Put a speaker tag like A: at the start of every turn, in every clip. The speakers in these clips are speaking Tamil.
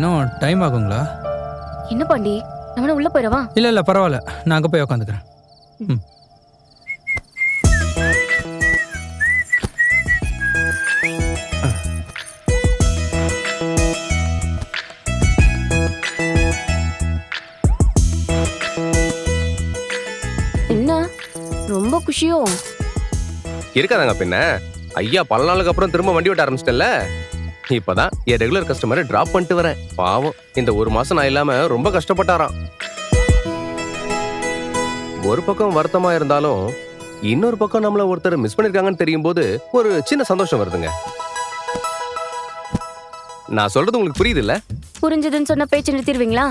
A: இன்னும் டைம் ஆகுங்களா?
B: என்ன பாண்டி, நம்ம உள்ள போயிடவா?
A: இல்லை பரவாயில்ல, நான் அங்கே போய் உட்காந்துக்கிறேன். ம்.
B: என்ன ரொம்ப குஷியோ?
C: இருக்காதாங்க பின்ன. ஐயா பல நாளுக்கு அப்புறம் திரும்ப வண்டி ஓட்ட ஆரம்பிச்சிட்டல. இப்பதான் என் ரெகுலர் கஸ்டமரை டிராப் பண்ணிட்டு வரேன். பாவம், இந்த ஒரு மாசம் நான் இல்லாம ரொம்ப கஷ்டப்பட்டாராம். ஒரு பக்கம் வருத்தமா இருந்தாலும் இன்னொரு பக்கம் நம்மள ஒருத்தர் மிஸ் பண்ணிருக்காங்கன்னு தெரியும் போது ஒரு சின்ன சந்தோஷம் வருதுங்க. நான் சொல்றது உங்களுக்கு புரியுது இல்ல?
B: புரிஞ்சதுன்னு சொன்ன பேச்சு நிறுத்திடுவீங்களா?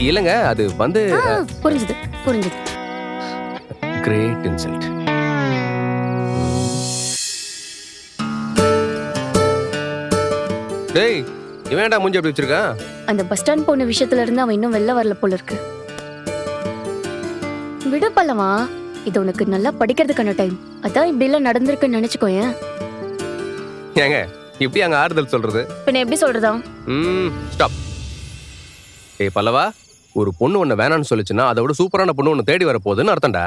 C: இல்லங்க, அது வந்து
B: புரிஞ்சுது.
C: Great insult. டேய், இவன் ஏன்டா மூஞ்சி அப்படி வச்சிருக்கான்?
B: அந்த பஸ் ஸ்டாண்ட் போன விஷயத்துல இருந்து அவன் இன்னும் வெளில வரல போல இருக்கு. விடு பல்லவா, இது உனக்கு நல்லா படிக்கிறதுக்கான டைம். அதான் இப்படி எல்லாம் நடந்திருக்குன்னு நினைச்சுக்கோயேன்.
C: ஏங்க இப்படி அங்க ஆறுதல் சொல்றது?
B: பின்ன எப்படி சொல்றதா?
C: ஸ்டாப். ஏய் பல்லவா, ஒரு பொண்ணு ஒண்ணு வேணான்னு சொல்லுச்சுன்னா அதை விட சூப்பரான பொண்ணு ஒண்ணு தேடி வர போகுதுன்னு அர்த்தம்டா.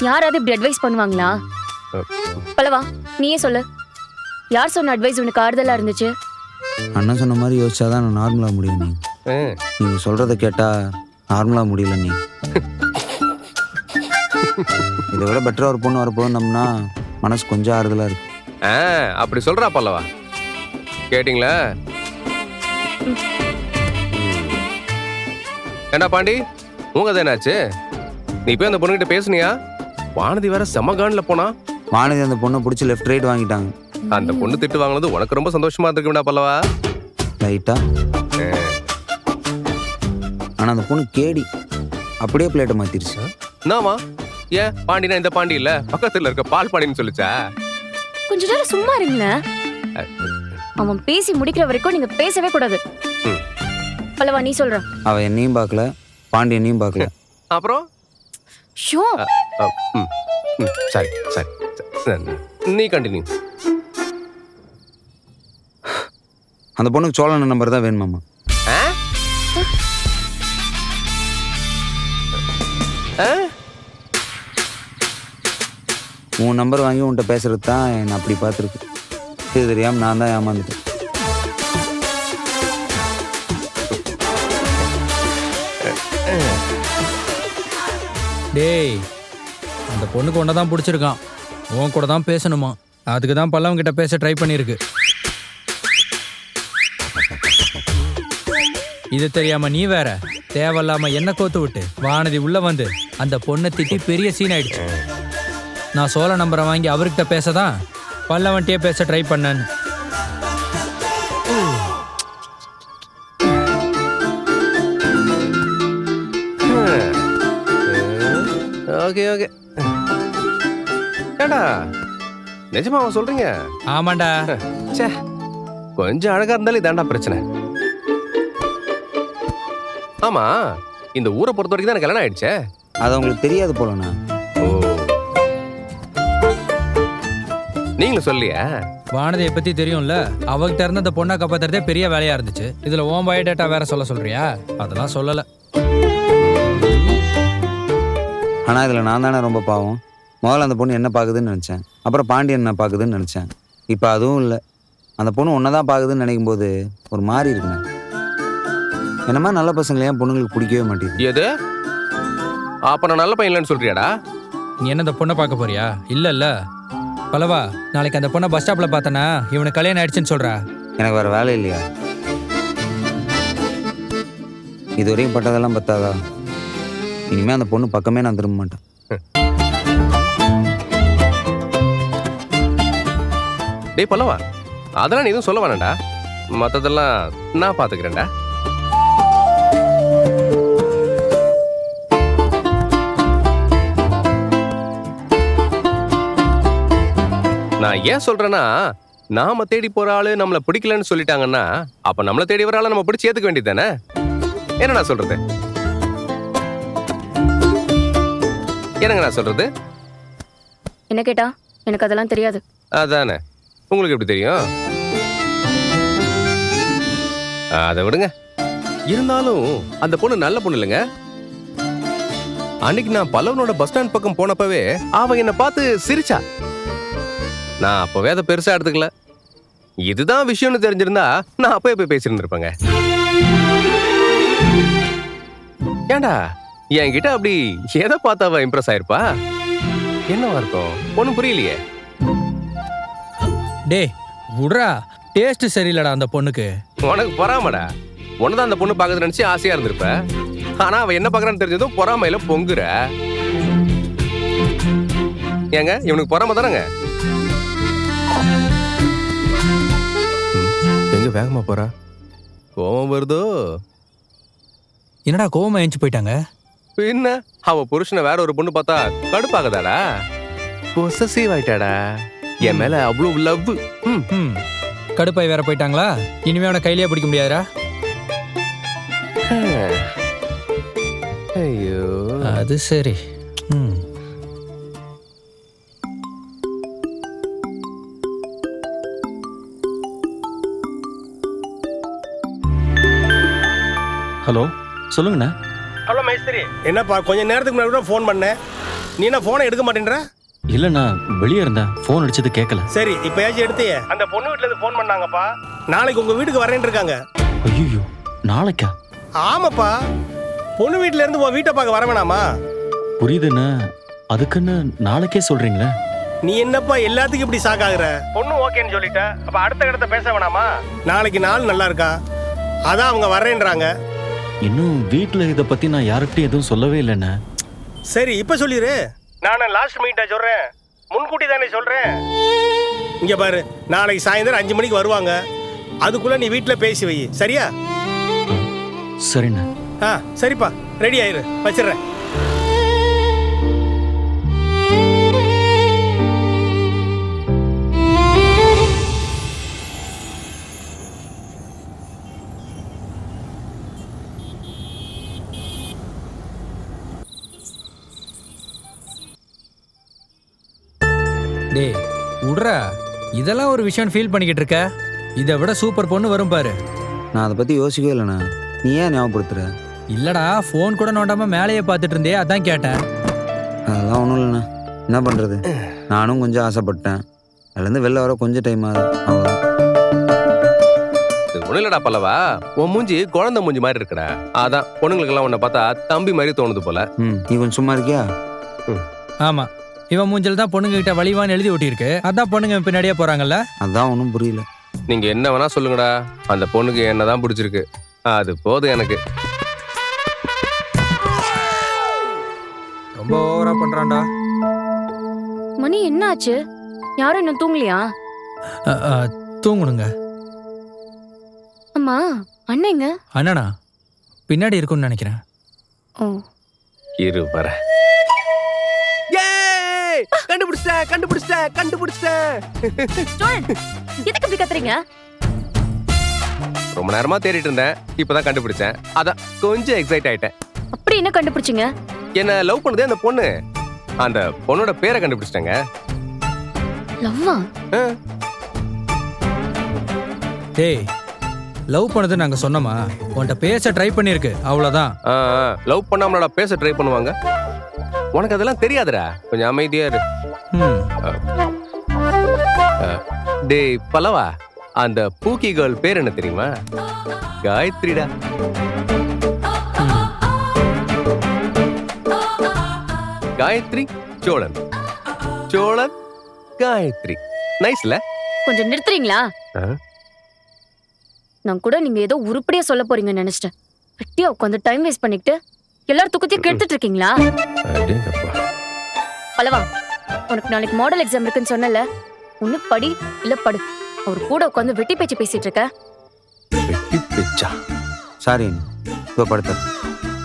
B: யாராவது இப்படி அட்வைஸ் பண்ணுவாங்களா? பல்லவா, நீயே சொல்லு. யார் சொன்ன அட்வைஸ் உனக்கு ஆறுதலா இருந்துச்சு?
D: அண்ணன் சொன்ன மாதிரி யோசிச்சாதான் நான் நார்மலாக முடியும். நீங்க சொல்றதை கேட்டா நார்மலாக முடியல. நீ இதை விட பெட்டரா ஒரு பொண்ணு வரப்போகுதுன்னா மனசு கொஞ்சம் ஆறுதலா இருக்கு.
C: அப்படி சொல்றா பல்லவா. கேட்டிங்களா? ஏண்டா பாண்டி, உங்க என்னாச்சு? நீ போய் அந்த பொண்ணுகிட்ட பேசுனியா? வானதி வேற செமகான்ல போனா.
D: வானதி அந்த பொண்ணை பிடிச்சி லெஃப்ட் ரைட் வாங்கிட்டாங்க.
C: அந்த பொண்ணு திட்டு வாங்கினது உனக்கு ரொம்ப சந்தோஷமா இருந்திருக்குடா பல்லவா.
D: ரைட்டா? ஆனா அந்த பொண்ணு கேடி அப்படியே பிளேட்டை மாத்திருச்சு.
C: நாமா ஏன் பாண்டினா இந்த பாண்டி இல்ல, பக்கத்துல இருக்க பால் பாண்டின்னு சொல்லிச்சா?
B: கொஞ்ச நேரம் சும்மா இருங்களேன். அவன் பேசி முடிக்கிற வரைக்கும் நீங்க பேசவே கூடாது. பல்லவா, நீ சொல்ற.
D: அவ என்னையும் பார்க்கல, பாண்டி என்னையும் பார்க்கல.
C: அப்புறம்
B: ஷோ.
C: சரி நீ கண்டினியூ.
D: அந்த பொண்ணுக்கு சோழன் நம்பர் தான் வேணுமாமா. உன் நம்பர் வாங்கி உன்கிட்ட பேசுறது தான் என்ன அப்படி பார்த்துருக்கு. இது தெரியாம நான் தான் ஏமாந்துட்டேன்.
A: டேய், அந்த பொண்ணுக்கு ஒன்றை தான் பிடிச்சிருக்கான். உன் கூட தான் பேசணுமா? அதுக்கு தான் பல்லவங்கிட்ட பேச ட்ரை பண்ணியிருக்கு. இது தெரியாம நீ வேற தேவையில்லாம என்ன கோத்து விட்டு வானதி உள்ள வந்து அந்த பொண்ணை திட்டி பெரிய சீன் ஆயிடுச்சு. நான் சோழ நம்பரை வாங்கி அவர்கிட்ட பேசதான் பல்லவன்ட்டே பேச ட்ரை பண்ணேன்னு.
C: ஓகே ஏண்டா நிஜமாவா சொல்றீங்க?
A: ஆமாண்டா.
C: சே, கொஞ்சம் அழகா இருந்தாலும் இதாண்டா பிரச்சனை. ஆமா, இந்த ஊரை பொறுத்த வரைக்கும் தான் எனக்கு கல்யாணம் ஆயிடுச்சே.
D: அது உங்களுக்கு தெரியாது போலண்ணா.
C: ஓ, நீங்களும் சொல்லியா?
A: வானதியை பத்தி தெரியும்ல, அவகிட்ட இருந்து அந்த பொண்ணை காப்பாத்துறதே பெரிய வேலையா இருந்துச்சு. இதுல ஓம் பயோடேட்டா வேற சொல்றியா? அதெல்லாம் சொல்லல.
D: ஆனா இதுல நான் தானே ரொம்ப பாவம். முதல்ல அந்த பொண்ணு என்ன பாக்குதுன்னு நினைச்சேன், அப்புறம் பாண்டியன் என்ன பாக்குதுன்னு நினைச்சேன். இப்ப அதுவும் இல்லை. அந்த பொண்ணு ஒன்னதான் பாக்குதுன்னு நினைக்கும் போது ஒரு மாதிரி இருக்குண்ணே. என்னமா நல்ல பசங்களை ஏன் பொண்ணுங்களுக்கு பிடிக்கவே மாட்டேங்குது?
C: எது? அப்ப நான் நல்ல பையன் இல்லைன்னு சொல்றியாடா?
A: நீ என்ன அந்த பொண்ணை பார்க்க போறியா? இல்ல பல்லவா, நாளைக்கு அந்த பொண்ணை பஸ் ஸ்டாப்ல பார்த்தனா இவனுக்கு கல்யாணம் ஆயிடுச்சுன்னு சொல்றா.
D: எனக்கு வேற வேலை இல்லையா? இதுவரையும் பட்டதெல்லாம் பத்தாதா? இனிமே அந்த பொண்ணு பக்கமே நான் திரும்ப மாட்டேன்.
C: டேய் பல்லவா, அதெல்லாம் நீ எதுவும் சொல்ல வேணாண்டா. மற்றதெல்லாம் நான் பார்த்துக்கிறேன்டா. நான் ஏன் சொல்றேன்னா, நாம தேடி போற ஆளு நம்மள பிடிக்கலன்னு சொல்லிட்டாங்கன்னா அப்ப நம்மள தேடி வர ஆளை நம்ம பிடிச்சி ஏத்துக்க வேண்டியது தானே? என்ன நான் சொல்றது? என்னங்க நான் சொல்றது?
B: என்ன கேட்டா? எனக்கு அதெல்லாம் தெரியாது.
C: அதானே, உங்களுக்கு எப்படி தெரியும்? அதை விடுங்க. இருந்தாலும் அந்த பொண்ணு நல்ல பொண்ணு இல்லைங்க. அன்னைக்கு நான் பல்லவனோட பஸ் ஸ்டாண்ட் பக்கம் போனப்பவே அவ என்னை பார்த்து சிரிச்சா. நான் அப்பவே அதை பெருசா எடுத்துக்கல. இதுதான் விஷயம்னு தெரிஞ்சிருந்தா நான் அப்பவே போய் பேசிட்டு இருப்பேங்க. ஏண்டா என்கிட்ட அப்படி எதை பார்த்து அவ இம்ப்ரெஸ் ஆயிருப்பா? என்னவா இருக்கும்? ஒண்ணும் புரியலையே.
A: டே விட்றா, டேஸ்ட் சரியில்லடா அந்த பொண்ணுக்கு.
C: உனக்கு பொறாமடா. உன்னதான் அந்த பொண்ணு பார்க்கறது நினைச்சு ஆசையா இருந்திருப்ப. ஆனா அவ என்ன பார்க்கறான்னு தெரிஞ்சதும் பொறாமையில பொங்குற. ஏங்க இவனுக்கு பொறாம தானங்க? எங்க வேகமா போறா? கோவம் வருதோ?
A: என்னடா கோவமா எழுந்து போயிட்டாங்க?
C: பின்ன அவ புருஷனை வேற ஒரு பொண்ணு பார்த்தா கடுப்பாகதாடா. பொசசிவ் ஆயிட்டாடா. என் மேல அவ்வளவு லவ்.
A: கடுப்பாய் வேற போயிட்டாங்களா? இனிமே அவனை கையிலேயே பிடிக்க முடியாதுடா.
C: ஐயோ
A: அது சரி.
E: ஹலோ, சொல்லுங்கண்ணா.
F: ஹலோ மேஸ்திரி. என்னப்பா கொஞ்சம் நேரத்துக்கு முன்னாடி கூட ஃபோன் பண்ணேன். நீ என்ன ஃபோனை எடுக்க மாட்டேன்ற?
E: இல்லைண்ணா, வெளியே இருந்தேன். ஃபோன் அடிச்சது கேட்கல.
F: சரி, இப்பயாச்சும் எடுத்தியே. அந்த பொண்ணு வீட்டுல இருந்து ஃபோன் பண்ணாங்கப்பா. நாளைக்கு உங்க வீட்டுக்கு வரேன்னு இருக்காங்க.
E: ஐயோ, நாளைக்கா?
F: ஆமாப்பா, பொண்ணு வீட்டுல இருந்து உன் வீட்டை பார்க்க வர வேணாமா?
E: புரியுதுண்ணா. அதுக்குன்னு நாளைக்கே சொல்றீங்களே?
F: நீ என்னப்பா எல்லாத்துக்கும் இப்படி சாக்காகுற? பொண்ணு ஓகேன்னு சொல்லிட்ட, அப்ப அடுத்த கடத்த பேச வேணாமா? நாளைக்கு நாள் நல்லா இருக்கா, அதான் அவங்க வரேன்றாங்க.
E: இன்னும் வீட்டில் இதை பத்தி நான் யார்கிட்டயும் எதுவும் சொல்லவே இல்லைண்ணா.
F: சரி, இப்ப சொல்லிடு. நான் லாஸ்ட் மீட்டா சொல்றேன், முன்கூட்டி தானே சொல்றேன். இங்க பாரு, நாளைக்கு சாயந்தரம் 5 மணிக்கு வருவாங்க. அதுக்குள்ள நீ வீட்டுல பேசி வை, சரியா?
E: சரிண்ணா.
F: சரிப்பா, ரெடி ஆயிரு, வச்சிடுறேன்.
A: டே விட்றா, இதெல்லாம் ஒரு விஷயம் ஃபீல் பண்ணிக்கிட்டு இருக்க. இதை விட சூப்பர் பொண்ணு வரும் பாரு.
D: நான் அதை பற்றி யோசிக்கவே இல்லைண்ணா. நீ ஏன் ஞாபகப்படுத்துற?
A: இல்லடா, ஃபோன் கூட நோண்டாம மேலேயே பார்த்துட்டு இருந்தே, அதான் கேட்டேன்.
D: அதெல்லாம் ஒன்றும் இல்லைண்ணா. என்ன பண்ணுறது, நானும் கொஞ்சம் ஆசைப்பட்டேன். அதுலேருந்து வெளில வர கொஞ்சம் டைம் ஆகுது, அவ்வளோதான்.
C: ஒன்றும் இல்லடா பல்லவா, உன் மூஞ்சி குழந்தை மூஞ்சி மாதிரி இருக்கடா. அதான் பொண்ணுங்களுக்கெல்லாம் உன்னை பார்த்தா தம்பி மாதிரி தோணுது போல.
D: நீ கொஞ்சம் சும்மா இருக்கியா?
A: ஆமா, இவன் மூஞ்சல் தான் பொண்ணுங்க கிட்ட வலிவான்னு எழுதி ஒட்டியிருக்கு. அதான் பொண்ணுங்க பின்னாடியே போறாங்கல்ல.
D: அதான் ஒன்றும் புரியல.
C: நீங்க என்ன வேணா சொல்லுங்கடா, அந்த பொண்ணுக்கு என்னதான் பிடிச்சிருக்கு, அது போதும் எனக்கு.
A: ரொம்ப ஓவரா பண்றான்டா.
B: மணி என்ன ஆச்சு? யாரும் இன்னும் தூங்கலையா?
A: தூங்கணுங்க.
B: அம்மா, அண்ணங்க?
A: அண்ணனா பின்னாடி இருக்கும்னு நினைக்கிறேன்.
B: ஓ,
C: இரு வர. கண்டுபிடிச்சிட்டேன்.
B: எதுக்கு இப்படி கத்துறீங்க?
C: ரொம்ப நேரமா தேடிட்டு இருந்தேன், இப்பதான் கண்டுபிடிச்சேன். அதான் கொஞ்சம் எக்ஸைட் ஆயிட்டேன்.
B: அப்படி என்ன கண்டுபிடிச்சீங்க?
C: என்ன லவ் பண்ணுதே அந்த பொண்ணு. அந்த பொண்ணோட பேரை கண்டுபிடிச்சிட்டேங்க.
B: லவ்வா?
A: டேய், லவ் பண்ணது நாங்க சொன்னோமா? உன்கிட்ட பேச ட்ரை பண்ணிருக்கு, அவ்வளவுதான்.
C: லவ் பண்ணாமலடா பேச ட்ரை பண்ணுவாங்க. உனக்கு அதெல்லாம் தெரியாதுடா, கொஞ்சம் அமைதியா இரு. டேய் பல்லவா, அந்த பூக்கி கேர்ள் பேர் என்ன தெரியுமா? காயத்ரிடா. காயத்ரி சோழன், சோழன் காயத்ரி. நைஸ்ல.
B: கொஞ்சம் நிறுத்துறீங்களா? நான் கூட நீங்க ஏதோ உருப்படியா சொல்ல போறீங்கன்னு நினைச்சிட்டேன். வெட்டியா உட்காந்து டைம் வேஸ்ட் பண்ணிட்டு எல்லாரும் தூக்கத்தையும் கெடுத்துட்டு இருக்கீங்களா? பல்லவா, உனக்கு நாளைக்கு மாடல் எக்ஸாம் இருக்குன்னு சொன்னல, ஒண்ணு படி இல்ல படு. அவர் கூட உட்காந்து வெட்டி பேச்சு பேசிட்டு இருக்க.
C: வெட்டி பேச்சா?
D: சாரி, இப்போ படுத்த.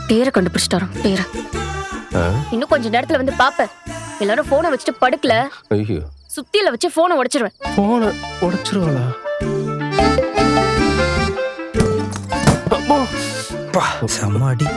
B: பேரை கண்டுபிடிச்சிட்டாரோ பேரை. இன்னும் கொஞ்ச நேரத்துல வந்து பாப்ப. எல்லாரும் போனை வச்சுட்டு படுக்கல,
C: ஐயோ
B: சுத்தியில வச்சு போனை உடைச்சிருவேன்.
C: போனை உடைச்சிருவாளா?
A: செம்மாடி.